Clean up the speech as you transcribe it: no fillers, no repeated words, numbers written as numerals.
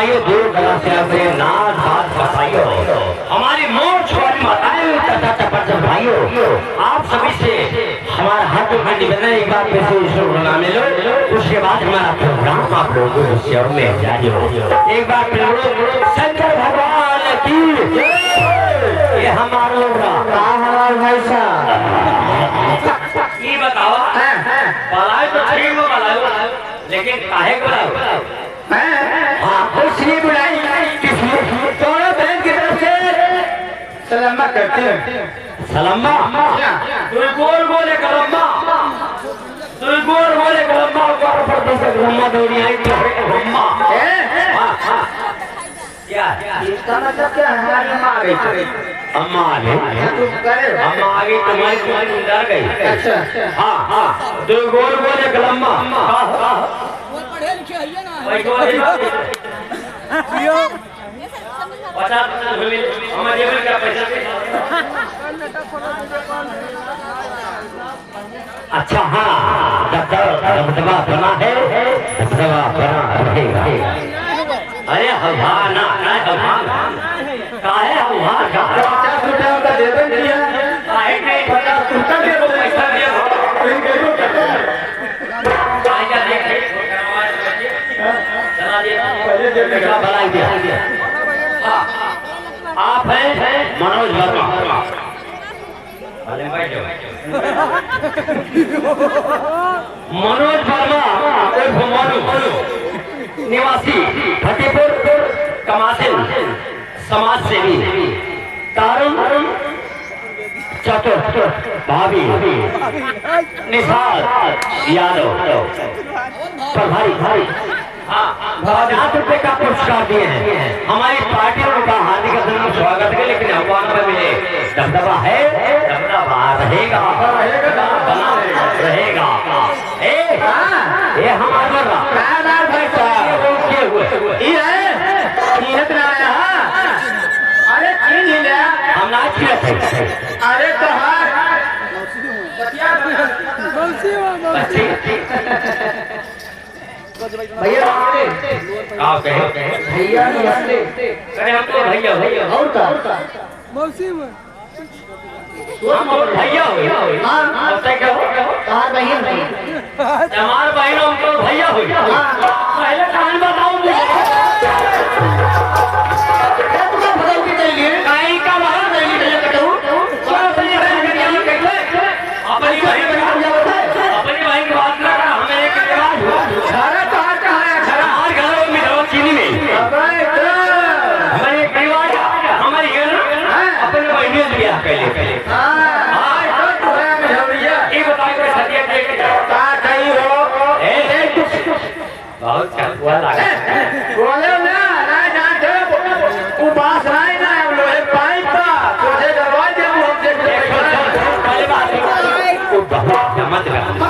भाइयों दूर दराज से अपने नाथ हाथ बसाइयो हमारी मोर्च वाली माताएं तथा चपरचप भाइयों आप सभी से हमारा हाथ में निवेदन एक बार पैसे ईश्वर गुना में लो उसके बाद हमारा प्रोग्राम आप लोगों से और में जारी हो एक बार शंकर भगवान की ये हमारा भाई साहब ये बताओ बलाए तो ठीक हो बलाए लेकिन काहे बुलाओ कुछ नहीं बुलाई दोनों बहन की तरफ से सलामा करते हैं सलामा तू बोले कलम्मा तू बोले कलम्मा ऊपर पर से ब्रह्मा दौड़ी आई ब्रह्मा क्या इसका मतलब क्या है हमारी अम्मा आ गई अम्मा आ गई तुम्हारी डर गई अच्छा हाँ तू बोले कलम्मा पढ़े लिखे है ना अच्छा हाँ दबदबा बना है दबदबा बना रहेगा अरे हवाना काहे हवाना का देवन किया काहे नहीं पता तुमका दे दो पैसा दिया आप हैं मनोज वर्मा मनोज वर्मा निवासी फतेहपुर कमासिल समाज सेवी तारुण चतुर भाभी निसार यादव प्रभारी हाँ 50 रुपए का पुरस्कार दिए हैं हमारी पार्टी ने उनका हार्दिक अभिनंदन स्वागत है लेकिन अखबार में मिले दबदबा है दबदबा रहेगा रहेगा ये हमारा भाई साहब ये है अरे हम नाच अरे तो भैया आप कहे भैया अरे हम तो भैया और का मौसी में हम तो भैया हो हां बताए क्या हो तार बहन नहीं हमार बहन हम तो भैया हो पहले कहानी बताओ मुझे क्या तुम बदल के चलिए काई का बाहर नहीं चले कटू तो अपनी बहन के यहां कैसे अपनी बहन अपनी बहन की बात कर हमें एक रिवाज सारा पहले ये बताइए सदिया बहुत हुआ लगा बोले ना जानते उपास राय ना लोहे पाइप का तुझे दरवाजे हम देख पहले बात मत कर